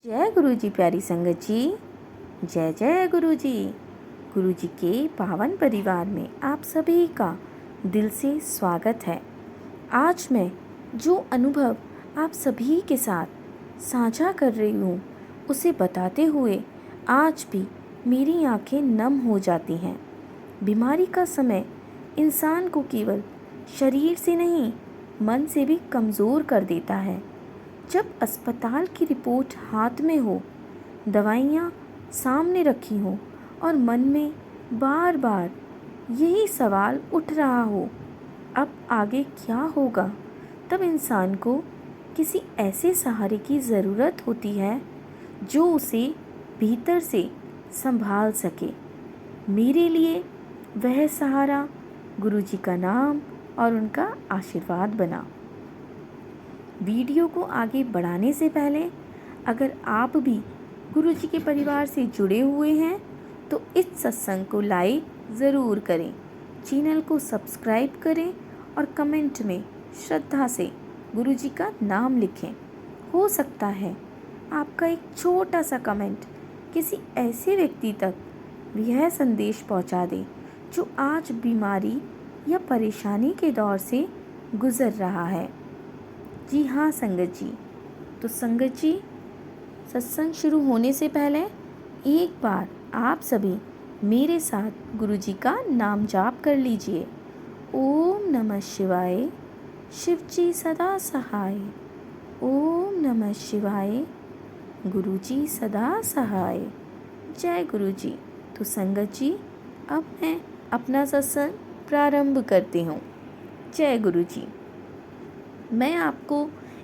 जय गुरु जी। प्यारी संगत जी, जय जय गुरु जी। गुरु जी के पावन परिवार में आप सभी का दिल से स्वागत है। आज मैं जो अनुभव आप सभी के साथ साझा कर रही हूँ उसे बताते हुए आज भी मेरी आंखें नम हो जाती हैं। बीमारी का समय इंसान को केवल शरीर से नहीं मन से भी कमज़ोर कर देता है। जब अस्पताल की रिपोर्ट हाथ में हो, दवाइयाँ सामने रखी हों और मन में बार बार यही सवाल उठ रहा हो, अब आगे क्या होगा, तब इंसान को किसी ऐसे सहारे की ज़रूरत होती है जो उसे भीतर से संभाल सके। मेरे लिए वह सहारा गुरु जी का नाम और उनका आशीर्वाद बना। वीडियो को आगे बढ़ाने से पहले अगर आप भी गुरु जी के परिवार से जुड़े हुए हैं तो इस सत्संग को लाइक ज़रूर करें, चैनल को सब्सक्राइब करें और कमेंट में श्रद्धा से गुरु जी का नाम लिखें। हो सकता है आपका एक छोटा सा कमेंट किसी ऐसे व्यक्ति तक यह संदेश पहुंचा दे जो आज बीमारी या परेशानी के दौर से गुज़र रहा है। जी हाँ संगत जी, तो संगत जी, सत्संग शुरू होने से पहले एक बार आप सभी मेरे साथ गुरु जी का नाम जाप कर लीजिए। ओम नमः शिवाय, शिव जी सदा सहाय। ओम नमः शिवाय, गुरु जी सदा सहाय। जय गुरु जी। तो संगत जी, अब मैं अपना सत्संग प्रारंभ करती हूँ। जय गुरु जी। मैं आपको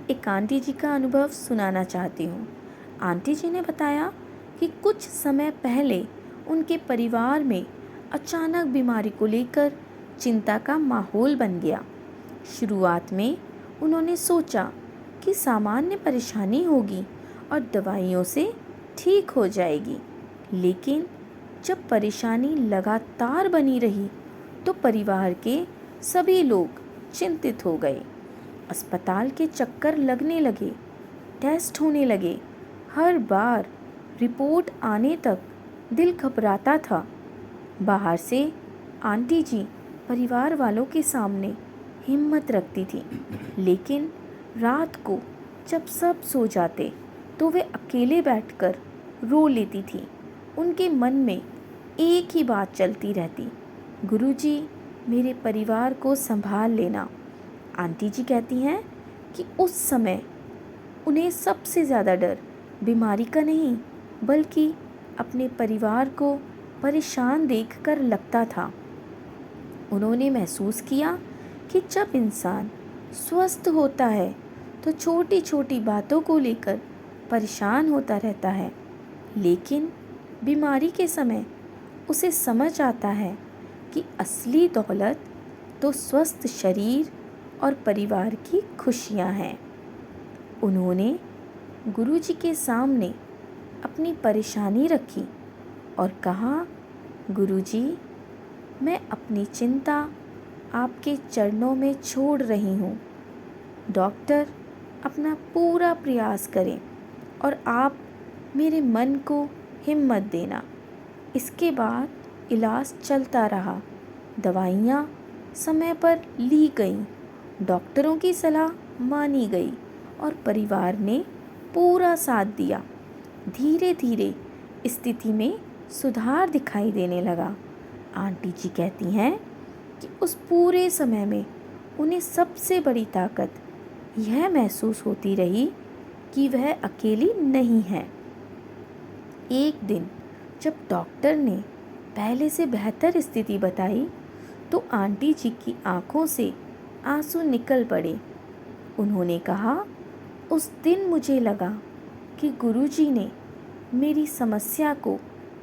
एक आंटी जी का अनुभव सुनाना चाहती हूँ। आंटी जी ने बताया कि कुछ समय पहले उनके परिवार में अचानक बीमारी को लेकर चिंता का माहौल बन गया। शुरुआत में उन्होंने सोचा कि सामान्य परेशानी होगी और दवाइयों से ठीक हो जाएगी, लेकिन जब परेशानी लगातार बनी रही तो परिवार के सभी लोग चिंतित हो गए। अस्पताल के चक्कर लगने लगे, टेस्ट होने लगे। हर बार रिपोर्ट आने तक दिल घबराता था। बाहर से आंटी जी परिवार वालों के सामने हिम्मत रखती थी, लेकिन रात को जब सब सो जाते तो वे अकेले बैठकर रो लेती थी। उनके मन में एक ही बात चलती रहती, गुरुजी मेरे परिवार को संभाल लेना। आंटी जी कहती हैं कि उस समय उन्हें सबसे ज़्यादा डर बीमारी का नहीं बल्कि अपने परिवार को परेशान देखकर लगता था। उन्होंने महसूस किया कि जब इंसान स्वस्थ होता है तो छोटी छोटी बातों को लेकर परेशान होता रहता है, लेकिन बीमारी के समय उसे समझ आता है कि असली दौलत तो स्वस्थ शरीर और परिवार की खुशियाँ हैं। उन्होंने गुरुजी के सामने अपनी परेशानी रखी और कहा, गुरुजी मैं अपनी चिंता आपके चरणों में छोड़ रही हूँ। डॉक्टर अपना पूरा प्रयास करें और आप मेरे मन को हिम्मत देना। इसके बाद इलाज चलता रहा, दवाइयाँ समय पर ली गईं, डॉक्टरों की सलाह मानी गई और परिवार ने पूरा साथ दिया। धीरे धीरे स्थिति में सुधार दिखाई देने लगा। आंटी जी कहती हैं कि उस पूरे समय में उन्हें सबसे बड़ी ताकत यह महसूस होती रही कि वह अकेली नहीं है। एक दिन जब डॉक्टर ने पहले से बेहतर स्थिति बताई तो आंटी जी की आंखों से आंसू निकल पड़े। उन्होंने कहा, उस दिन मुझे लगा कि गुरुजी ने मेरी समस्या को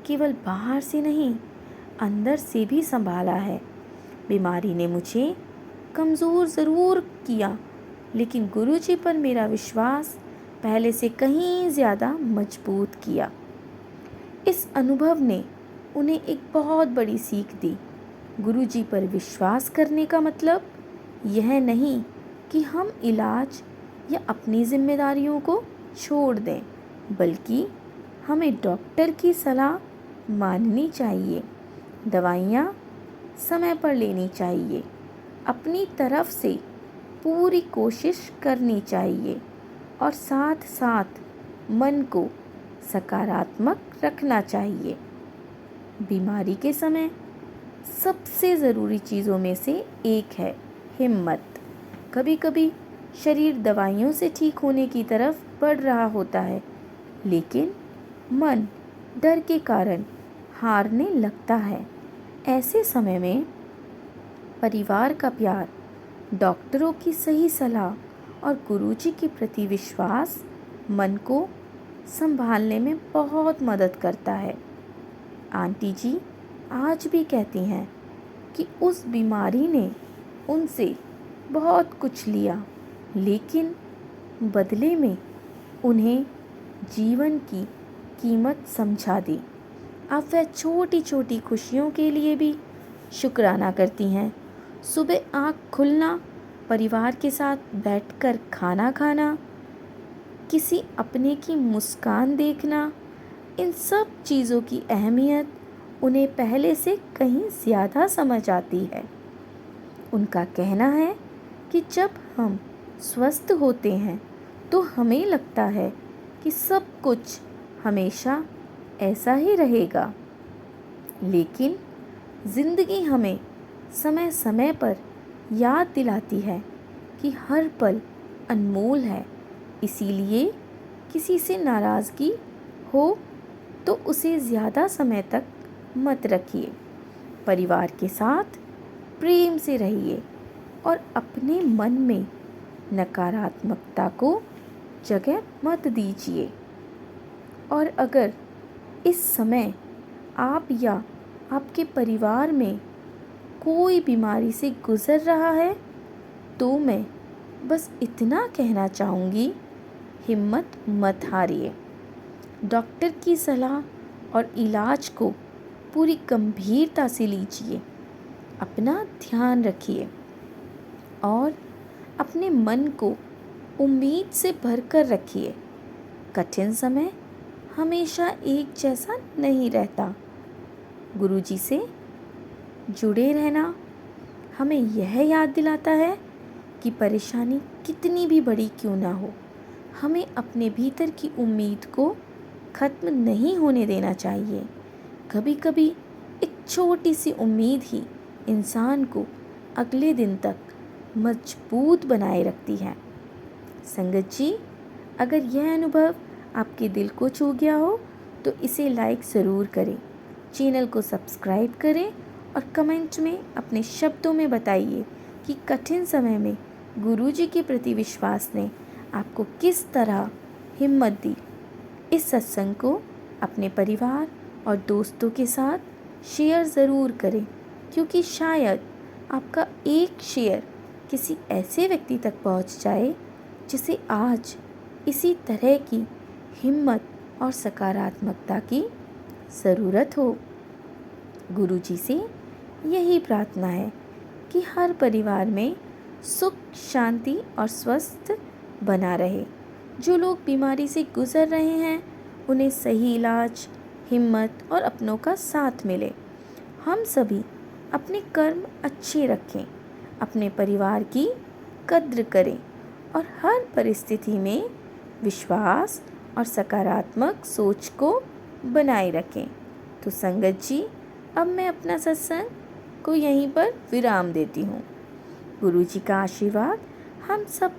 केवल बाहर से नहीं अंदर से भी संभाला है। बीमारी ने मुझे कमज़ोर ज़रूर किया, लेकिन गुरुजी पर मेरा विश्वास पहले से कहीं ज़्यादा मजबूत किया। इस अनुभव ने उन्हें एक बहुत बड़ी सीख दी। गुरुजी पर विश्वास करने का मतलब यह नहीं कि हम इलाज या अपनी जिम्मेदारियों को छोड़ दें, बल्कि हमें डॉक्टर की सलाह माननी चाहिए, दवाइयाँ समय पर लेनी चाहिए, अपनी तरफ से पूरी कोशिश करनी चाहिए और साथ साथ मन को सकारात्मक रखना चाहिए। बीमारी के समय सबसे ज़रूरी चीज़ों में से एक है हिम्मत। कभी कभी शरीर दवाइयों से ठीक होने की तरफ बढ़ रहा होता है, लेकिन मन डर के कारण हारने लगता है। ऐसे समय में परिवार का प्यार, डॉक्टरों की सही सलाह और गुरुजी के प्रति विश्वास मन को संभालने में बहुत मदद करता है। आंटी जी आज भी कहती हैं कि उस बीमारी ने उनसे बहुत कुछ लिया, लेकिन बदले में उन्हें जीवन की कीमत समझा दी। अब वह छोटी छोटी खुशियों के लिए भी शुक्राना करती हैं। सुबह आँख खुलना, परिवार के साथ बैठकर खाना खाना, किसी अपने की मुस्कान देखना, इन सब चीज़ों की अहमियत उन्हें पहले से कहीं ज़्यादा समझ आती है। उनका कहना है कि जब हम स्वस्थ होते हैं तो हमें लगता है कि सब कुछ हमेशा ऐसा ही रहेगा, लेकिन ज़िंदगी हमें समय समय पर याद दिलाती है कि हर पल अनमोल है। इसीलिए किसी से नाराज़गी हो तो उसे ज़्यादा समय तक मत रखिए। परिवार के साथ प्रेम से रहिए और अपने मन में नकारात्मकता को जगह मत दीजिए। और अगर इस समय आप या आपके परिवार में कोई बीमारी से गुज़र रहा है तो मैं बस इतना कहना चाहूँगी, हिम्मत मत हारिए। डॉक्टर की सलाह और इलाज को पूरी गंभीरता से लीजिए, अपना ध्यान रखिए और अपने मन को उम्मीद से भरकर रखिए। कठिन समय हमेशा एक जैसा नहीं रहता। गुरुजी से जुड़े रहना हमें यह याद दिलाता है कि परेशानी कितनी भी बड़ी क्यों ना हो, हमें अपने भीतर की उम्मीद को ख़त्म नहीं होने देना चाहिए। कभी कभी एक छोटी सी उम्मीद ही इंसान को अगले दिन तक मजबूत बनाए रखती है। संगत जी, अगर यह अनुभव आपके दिल को छू गया हो तो इसे लाइक ज़रूर करें, चैनल को सब्सक्राइब करें और कमेंट में अपने शब्दों में बताइए कि कठिन समय में गुरुजी के प्रति विश्वास ने आपको किस तरह हिम्मत दी। इस सत्संग को अपने परिवार और दोस्तों के साथ शेयर ज़रूर करें, क्योंकि शायद आपका एक शेयर किसी ऐसे व्यक्ति तक पहुंच जाए जिसे आज इसी तरह की हिम्मत और सकारात्मकता की ज़रूरत हो। गुरुजी से यही प्रार्थना है कि हर परिवार में सुख, शांति और स्वस्थ बना रहे। जो लोग बीमारी से गुज़र रहे हैं उन्हें सही इलाज, हिम्मत और अपनों का साथ मिले। हम सभी अपने कर्म अच्छे रखें, अपने परिवार की कद्र करें और हर परिस्थिति में विश्वास और सकारात्मक सोच को बनाए रखें। तो संगत जी, अब मैं अपना सत्संग को यहीं पर विराम देती हूँ। गुरुजी का आशीर्वाद हम सब